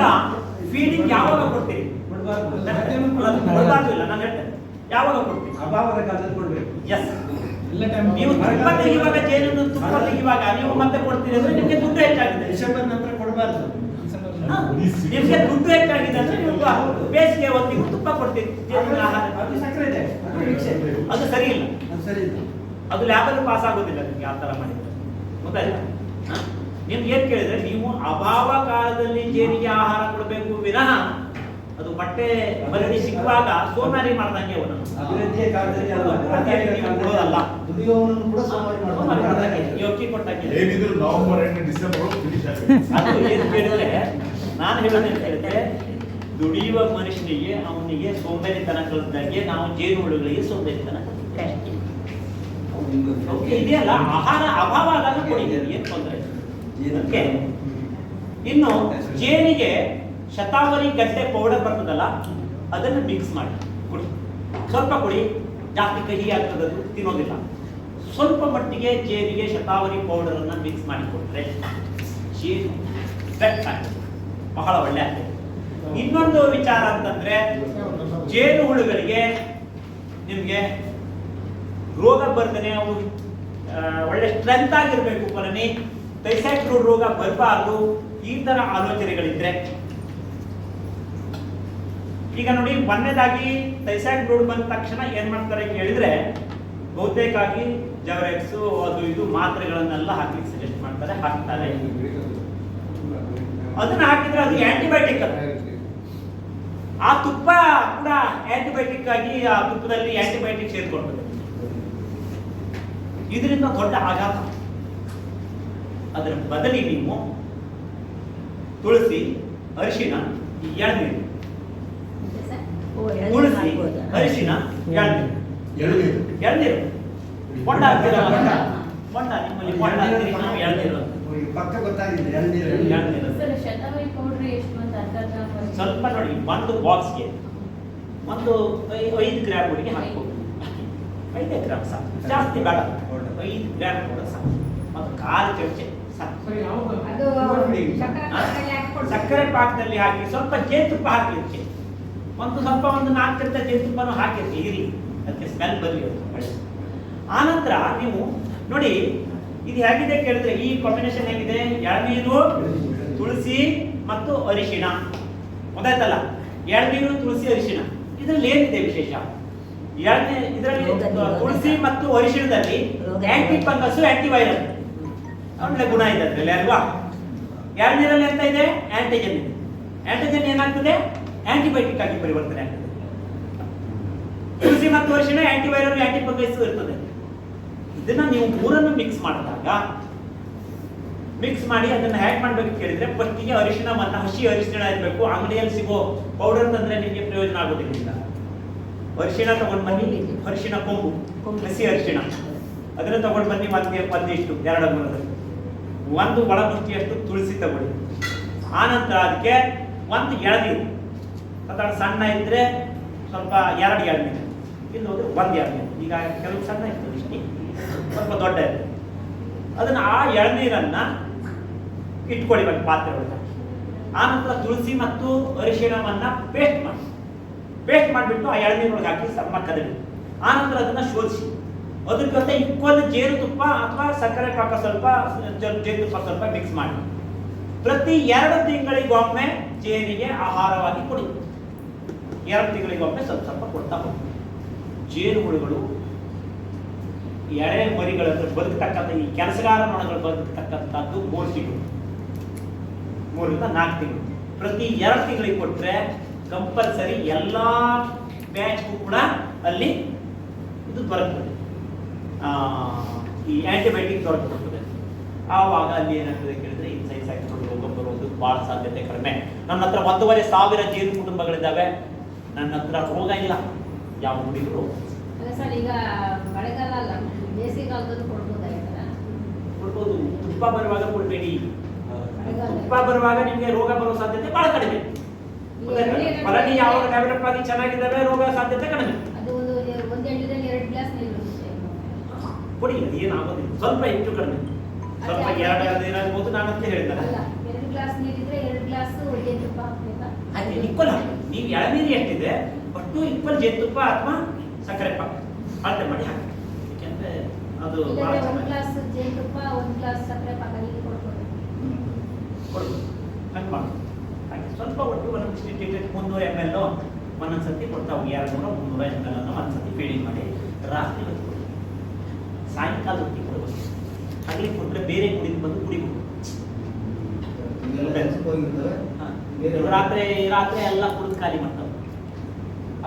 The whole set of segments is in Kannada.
ಈಗ ಫೀಡಿಂಗ್ ಯಾವಾಗ ಕೊಡ್ತೀರಿ? ಕೊಡಬಾರ್ದು ಇಲ್ಲ, ನಾನು ಹೇಳ್ತೇನೆ ಯಾವಾಗ ಕೊಡ್ತೀರಿ? ಅಭಾವದ ಕಾಲದಲ್ಲಿ ಕೊಡ್ಬೇಕು. ಎಸ್, ನೀವು ತುಪ್ಪ ತೆಗಿವಾಗ ಜೇನು ತುಪ್ಪ ತೆಗಿವಾಗ ನೀವು ಮತ್ತೆ ಕೊಡ್ತೀರಿ ಅಂದ್ರೆ ನಿಮಗೆ ದುಡ್ಡು ಹೆಚ್ಚಾಗಿದೆ. ಡಿಸೆಂಬರ್ ನಂತರ ಕೊಡಬಾರ್ದು. ನಿಮಗೆ ದುಡ್ಡು ಹೆಚ್ಚಾಗಿದೆ ಅಂದ್ರೆ ನೀವು ಬೇಸಿಗೆ ಹೊತ್ತಿಗೆ ತುಪ್ಪ ಕೊಡ್ತೀರಿ. ಅದು ಸಕ್ಕರೆ ಇದೆ, ಅದು ಭಿಕ್ಷೆ. ಅದು ಸರಿ ಇಲ್ಲ, ಅದು ಸರಿ ಇಲ್ಲ. ಅದು ಲ್ಯಾಬಲ್ಲಿ ಪಾಸ್ ಆಗೋದಿಲ್ಲ ನಿಮಗೆ ಆ ತರ ಮಾಡಿದ್ರೆ. ಗೊತ್ತಾಯ್ತಾ? ನಿಮ್ಗೆ ಏನ್ ಕೇಳಿದ್ರೆ ನೀವು ಅಭಾವ ಕಾಲದಲ್ಲಿ ಜೇನಿಗೆ ಆಹಾರ ಕೊಡಬೇಕು ವಿನಃ ಅದು ಬಟ್ಟೆ ಮರಳಿ ಸಿಕ್ಕುವಾಗ ಸೋಮಾರಿ ಮಾಡ್ದಂಗೆ ಅವನು ಅಭಿವೃದ್ಧಿಯ ಕಾಲದಲ್ಲಿ ಕೊಡೋದಲ್ಲ. ದುಡಿಯುವವನನ್ನು ಕೂಡ ಸೋಮಾರಿ ಮಾಡ್ದಂಗೆ. ಅಕ್ಕಿ ಕೊಟ್ಟಾಗೆ ಏನಿದ್ರು ನವೆಂಬರ್ ಎಂಡ್ ಡಿಸೆಂಬರ್ ಫಿನಿಶ್ ಆಗುತ್ತೆ. ಅದು ಏನು ಕೇಳಿದ್ರೆ ನಾನು ಹೇಳೋದೇನು ಕೇಳಿದ್ರೆ ದುಡಿಯುವ ಮನುಷ್ಯನಿಗೆ ಅವನಿಗೆ ಸೋಂಬೇರಿತನ ಕಲಿಸಿದಾಗೆ ನಾವು ಜೇನುಹುಳುಗಳಿಗೆ ಸೋಂಬೇರಿತನ ಕಲಿಸ್ತೇವೆ. ಇದೆಯಲ್ಲ ಆಹಾರ ಅಭಾವ ಆದಾಗ ಕೊಡಿದ್ದೀರಿ, ಏನು ತೊಂದರೆ ಇದಕ್ಕೆ. ಇನ್ನು ಜೇನಿಗೆ ಶತಾವರಿ ಗಡ್ಡೆ ಪೌಡರ್ ಬರ್ತದಲ್ಲ ಅದನ್ನು ಮಿಕ್ಸ್ ಮಾಡಿ ಕುಡಿ, ಸ್ವಲ್ಪ ಕುಡಿ, ಜಾಸ್ತಿ ಕಹಿ ಆಗ್ತದೆ, ಅದು ತಿನ್ನೋದಿಲ್ಲ. ಸ್ವಲ್ಪ ಮಟ್ಟಿಗೆ ಜೇನಿಗೆ ಶತಾವರಿ ಪೌಡರ್ ಅನ್ನ ಮಿಕ್ಸ್ ಮಾಡಿ ಕೊಟ್ರೆ ಜೇನು ಬೆಟ್ ಆಗ್ತದೆ, ಬಹಳ ಒಳ್ಳೆ ಆಗ್ತದೆ. ಇನ್ನೊಂದು ವಿಚಾರ ಅಂತಂದ್ರೆ ಜೇನು ಹುಳುಗಳಿಗೆ ನಿಮ್ಗೆ ರೋಗ ಬರ್ದನೆ ಅವು ಒಳ್ಳೆ ಸ್ಟ್ರೆಂತ್ ಆಗಿರ್ಬೇಕು, ಕೊನೆ ಟೈಫಾಯ್ಡ್ ರೋಗ ಬರಬಾರ್ದು, ಈ ತರ ಆಲೋಚನೆಗಳಿದ್ರೆ ಈಗ ನೋಡಿ, ಒಂದನೇದಾಗಿ ಟೈಫಾಯ್ಡ್ ರೋಗ ಬಂದ ತಕ್ಷಣ ಏನ್ ಮಾಡ್ತಾರೆ ಕೇಳಿದ್ರೆ ಬಹುತೇಕಾಗಿ ಜವರೆಕ್ಸ್ ಅದು ಇದು ಮಾತ್ರೆಗಳನ್ನೆಲ್ಲ ಹಾಕ್ಲಿಕ್ಕೆ ಸಜೆಸ್ಟ್ ಮಾಡ್ತಾರೆ, ಹಾಕ್ತಾರೆ. ಅದನ್ನ ಹಾಕಿದ್ರೆ ಅದು ಆಂಟಿಬಯೋಟಿಕ್. ಆ ತುಪ್ಪ ಕೂಡ ಆಂಟಿಬಯೋಟಿಕ್ ಆಗಿ ಆ ತುಪ್ಪದಲ್ಲಿ ಆಂಟಿಬಯೋಟಿಕ್ ಸೇರ್ಕೊಳ್ತದೆ. ಇದರಿಂದ ದೊಡ್ಡ ಆಘಾತ. ಅದರ ಬದಲಿ ನೀವು ತುಳಸಿ, ಅರಿಶಿನ, ಎಳನೀರು, ತುಳಸಿ, ಅರಿಶಿನ, ಎಳನೀರು ಮೊಂಡ ಹಾಕ್ತೀರಲ್ಲ, ಮೊಂಡ ನಿಮ್ಮಲ್ಲಿ ಮೊಂಡ ಹಾಕ್ತೀರಿ, ನಾವು ಎಳನೀರು ಪಕ್ಕ ಗೊತ್ತಾಗಿದೆ. ಎಳನೀರು ಸ್ವಲ್ಪ ನೋಡಿ, ಒಂದು ಬಾಕ್ಸ್ಗೆ ಒಂದು 5 ಗ್ರಾಮ್ ಹುಡುಗಿ ಹಾಕ್ಬೋದು. 5 ಗ್ರಾಮ್ ಸಾಕು, ಜಾಸ್ತಿ ಬೇಡ, 5 ಗ್ರಾಮ್ ಕೂಡ ಸಾಕು. ಮತ್ತು 1/4 ಚಮಚೆ ಸಾಕು. ಸಕ್ಕರೆ ಪಾಕದಲ್ಲಿ ಹಾಕಿ ಸ್ವಲ್ಪ ಜೇನುತುಪ್ಪ ಹಾಕಲಿಕ್ಕೆ ಒಂದು 4 ಚಮಚ ಜೇನುತುಪ್ಪನೂ ಹಾಕಿರ್ತೀವಿ, ಇರಿ ಅದಕ್ಕೆ ಸ್ಮೆಲ್ ಬರಲಿ ಅಂತ ಒಳ್ಳೆ. ಆನಂತರ ನೀವು ನೋಡಿ ಇದು ಹೇಗಿದೆ ಕೇಳಿದ್ರೆ ಈ ಕಾಂಬಿನೇಷನ್ ಹೇಗಿದೆ, ಎಳನೀರು, ತುಳಸಿ ಮತ್ತು ಅರಿಶಿಣ. ಗೊತ್ತಾಯ್ತಲ್ಲ, ಎಳನೀರು, ತುಳಸಿ, ಅರಿಶಿಣ. ಇದರಲ್ಲಿ ಏನಿದೆ ವಿಶೇಷ? ಇದರಲ್ಲಿ ತುಳಸಿ ಮತ್ತು ಅರಿಶಿಣದಲ್ಲಿ ಆಂಟಿ ಫಂಗಸ್, ಆಂಟಿ ವೈರಲ್ ಒಳ್ಳೆ ಗುಣ ಇದೆ ಅದರಲ್ಲಿ ಅಲ್ವಾ. ಎಳನೀರಲ್ಲಿ ಎಂತ ಇದೆ? ಆಂಟಿಜನ್ ಇದೆ. ಆಂಟಿಜನ್ ಏನಾಗ್ತದೆ? ಆಂಟಿಬಯೋಟಿಕ್ ಆಗಿ ಪರಿವರ್ತನೆ ಆಗ್ತದೆ. ತುಳಸಿ ಮತ್ತು ಅರಿಶಿಣ ಆಂಟಿವೈರಲ್, ಆಂಟಿ ಫಂಗಸ್ ಇರ್ತದೆ. ಇದನ್ನ ನೀವು ಮೂರನ್ನು ಮಿಕ್ಸ್ ಮಾಡಿದಾಗ, ಮಿಕ್ಸ್ ಮಾಡಿ ಅದನ್ನ ಹೇಗೆ ಮಾಡ್ಬೇಕು ಕೇಳಿದ್ರೆ ಫಸ್ಟಿಗೆ ಅರಿಶಿಣವನ್ನ, ಹಸಿ ಅರಿಶಿಣ ಇರಬೇಕು. ಅಂಗಡಿಯಲ್ಲಿ ಸಿಗೋ ಪೌಡರ್ ತಂದ್ರೆ ನಿಮಗೆ ಪ್ರಯೋಜನ ಆಗೋದಿಲ್ಲ. ಅರಿಶಿಣ ತಗೊಂಡು ಬನ್ನಿ, ಅರಿಶಿಣ ಕೊಂಬು, ಹಸಿ ಅರಿಶಿಣ ಅದನ್ನ ತಗೊಂಡು ಬನ್ನಿ. ಒಂದಿಷ್ಟು 2 ಒಂದು ಒಳಮುಷ್ಟಿಯಷ್ಟು ತುಳಸಿ ತಗೊಳ್ಳಿ. ಆನಂತರ ಅದಕ್ಕೆ ಒಂದು ಎಳನೀರು, ಸಾಧಾರಣ ಸಣ್ಣ ಇದ್ರೆ ಸ್ವಲ್ಪ 2 ಎಳನೀರು, ಇಲ್ಲಿ ಹೋದ್ರೆ 1 ಎಳನೀರು. ಈಗ ಕೆಲವು ಸಣ್ಣ ಇರ್ತದೆ, ಇಷ್ಟು ಸ್ವಲ್ಪ ದೊಡ್ಡ ಇರ್ತದೆ. ಅದನ್ನ ಆ ಎಳನೀರನ್ನ ಇಟ್ಕೊಳ್ಳಿ ಒಂದು ಪಾತ್ರೆ ಒಳಗೆ. ಆನಂತರ ತುಳಸಿ ಮತ್ತು ಅರಿಶಿಣವನ್ನ ಪೇಸ್ಟ್ ಮಾಡಿಬಿಟ್ಟು ಆ ಎಳನೀರೊಳಗೆ ಹಾಕಿ ಸ್ವಲ್ಪ ಕದಡಿ. ಆನಂತರ ಅದನ್ನ ಶೋಧಿಸಿ, ಅದ್ರ ಜೊತೆ ಈಕ್ವಲ್ ಜೇನುತುಪ್ಪ ಅಥವಾ ಸಕ್ಕರೆ ಪಾಕ ಸ್ವಲ್ಪ, ಜೇನುತುಪ್ಪ ಸ್ವಲ್ಪ ಮಿಕ್ಸ್ ಮಾಡಿ ಪ್ರತಿ 2 ತಿಂಗಳಿಗೊಮ್ಮೆ ಜೇನಿಗೆ ಆಹಾರವಾಗಿ ಕೊಡಿ. 2 ತಿಂಗಳಿಗೊಮ್ಮೆ ಸ್ವಲ್ಪ ಸ್ವಲ್ಪ ಕೊಡ್ತಾ ಹೋಗಿ. ಜೇನುಹುಳುಗಳು ಎಳೆ ಮರಿಗಳನ್ನು ಬದುಕತಕ್ಕಂಥ, ಈ ಕೆಲಸಗಾರ ನೊಣಗಳು ಬದುಕತಕ್ಕಂಥದ್ದು 3 ತಿಂಗಳು, 3 ರಿಂದ 4 ತಿಂಗಳು. ಪ್ರತಿ 2 ತಿಂಗಳಿಗೆ ಕೊಟ್ಟರೆ ಕಂಪಲ್ಸರಿ ಎಲ್ಲ ಬ್ಯಾಚ್ಗೂ ಕೂಡ ಅಲ್ಲಿ ಇದು ದೊರಕುತ್ತದೆ, ಈ ಆಂಟಿಬಯೋಟಿಕ್ ದೊರಕುತ್ತದೆ. ಆವಾಗ ಅಲ್ಲಿ ಏನಾಗ್ತದೆ ಕೇಳಿದ್ರೆ ಇನ್ಸೈಡ್ಸ್ ಆಗಿ ರೋಗ ಬರೋದು ಬಹಳ ಸಾಧ್ಯತೆ ಕಡಿಮೆ. ನನ್ನ ಹತ್ರ 1,500 ಜೇನು ಕುಟುಂಬಗಳಿದ್ದಾವೆ. ನನ್ನ ಹತ್ರ ರೋಗ ಇಲ್ಲ, ಯಾವ ಹುಡುಗರು ಈಗ ಮಳೆಗಾಲ ಅಲ್ಲ, ಬೇಸಿಗೆಗಾಲದಲ್ಲೂ ಕೊಡ್ಬೋದು. ತುಪ್ಪ ಬರುವಾಗ ಕೊಡಬೇಡಿ. ತುಪ್ಪ ಬರುವಾಗ ನಿಮಗೆ ರೋಗ ಬರೋ ಸಾಧ್ಯತೆ ಬಹಳ ಕಡಿಮೆ. ಫಲನಿ ಯಾವಾಗ ಡೆವಲಪ್ ಆಗಿ ಚೆನ್ನಾಗಿದ್ದಾವೆ, ರೋಗ ಸಾಧ್ಯತೆ ಕಡಿಮೆ. ಕೊಡಿ, ಏನಾಗೋದಿಲ್ಲ, ಸ್ವಲ್ಪ ಹೆಚ್ಚು ಕಡಿಮೆ, ಸ್ವಲ್ಪ 2 ದಿನ ಆಗ್ಬೋದು. ನಾನು ಅಂತ ಹೇಳಿದ್ದೆ 2 ಗ್ಲಾಸ್ ನೀರಿದ್ರೆ 2 ಗ್ಲಾಸ್ ಜೇನುತುಪ್ಪ ಈಕ್ವಲ್ ಹಾಕಿ. ನೀವು ಎಳನೀರು ಎಷ್ಟಿದೆ ಅಷ್ಟು ಈಕ್ವಲ್ ಜೇನುತುಪ್ಪ ಅಥವಾ ಸಕ್ಕರೆ ಪಾಕ ಅಳತೆ ಮಾಡಿ ಹಾಕಿ. ಯಾಕೆಂದ್ರೆ ಅದು ಭಾಳ ಒಂದು ಚೆನ್ನಾಗಿ ಗ್ಲಾಸ್ ಜೇನುತುಪ್ಪ 1 ಗ್ಲಾಸ್ ಸಕ್ಕರೆ ಪಾಕ ಹೀಗೆ ಕೊಡ್ಬೋದು. ಕೊಡ್ಬೋದು. ಹಂಗೆ ಮಾಡಿ ಹಾಗೆ ಸ್ವಲ್ಪ ಒಟ್ಟು ಒಂದೊಂದು 300 ml ಒಂದೊಂದು ಸತಿ ಕೊಡ್ತಾ ಹೋಗಿ 200 300 ml ಅನ್ನು ಒಂದು ಸತಿ ಫೀಡಿಂಗ್ ಮಾಡಿ ರಾತ್ರಿ ಹೊತ್ತು ಕೊಡಿ. ಸಾಯಂಕಾಲ ಹೊತ್ತಿಗೆ ಕೊಡಬೇಕು. ಹಾಗೆ ಕೊಟ್ಟರೆ ಬೇರೆ ಕುಡಿದು ಬಂದು ಕುಡಿಬೋದು. ಇದೆಲ್ಲ ಕೆಲ್ಸಕ್ಕೆ ಹೋಗಿರ್ತವೆ. ರಾತ್ರಿ ಎಲ್ಲ ಕುಡಿದು ಖಾಲಿ ಮಾಡ್ತಾವೆ.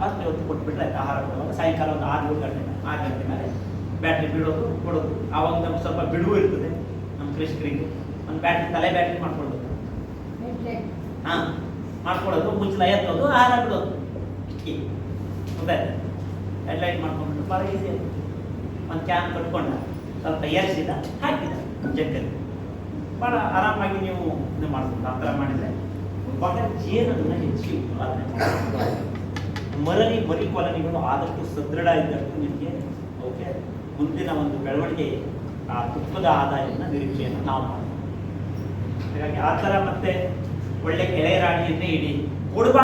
ರಾತ್ರಿ ಹೊತ್ತು ಕೊಟ್ಬಿಟ್ರೆ ಆಯ್ತು. ಆಹಾರ ಕೊಡುವಾಗ ಸಾಯಂಕಾಲ ಒಂದು 6-7 ಗಂಟೆ ಮೇಲೆ ಬ್ಯಾಟ್ರಿ ಬಿಡೋದು ಕೊಡೋದು. ಆವಾಗ ನಮ್ಗೆ ಸ್ವಲ್ಪ ಬಿಡುವು ಇರ್ತದೆ ನಮ್ಮ ಕೃಷಿಕರಿಗೆ. ಒಂದು ತಲೆ ಬ್ಯಾಟ್ರಿ ಮಾಡ್ಕೊಳ್ಬೇಕು. ಮೆಟ್ಲೆಟ್. ಹಾಂ, ಮಾಡ್ಕೊಳ್ಳೋದು, ಮುಚ್ಚಲ ಎತ್ತೋದು, ಆಹಾರ ಬಿಡೋದು. ಗೊತ್ತಾಯ್ತು? ಹೆಡ್ಲೈಟ್ ಮಾಡ್ಕೊಂಡ್ಬಿಟ್ಟು ಭಾಳ ಈಸಿ ಅದು. ಒಂದು ಕ್ಯಾನ್ ಕಟ್ಕೊಂಡ ಸ್ವಲ್ಪ ಏರಿಸಿದ ಹಾಕಿದ ಜಗ್ಗಲ್ಲಿ ಭಾಳ ಆರಾಮಾಗಿ ನೀವು ಇದು ಮಾಡ್ಬೋದು. ಆ ಥರ ಮಾಡಿದರೆ ಭಾಳ ಜೇನನ್ನು ಹೆಚ್ಚಿಗೆ ಉತ್ಪಾದನೆ ಮಾಡ್ಬೋದು. ಮರಿ ಕಾಲನಿಗಳು ಆದಷ್ಟು ಸದೃಢ ಇದ್ದಷ್ಟು ನಿಮಗೆ ಓಕೆ ಮುಂದಿನ ಒಂದು ಬೆಳವಣಿಗೆ ಆ ತುಪ್ಪದ ಆದಾಯವನ್ನು ನಿರೀಕ್ಷೆಯನ್ನು ನಾವು ಮಾಡ್ತೀವಿ. ಹಾಗಾಗಿ ಆ ಥರ ಮತ್ತೆ ಒಳ್ಳೆ ಎಳೆ ರಾಣಿಯನ್ನೇ ಇಡಿ ಕೊಡಬಾರ್ದು.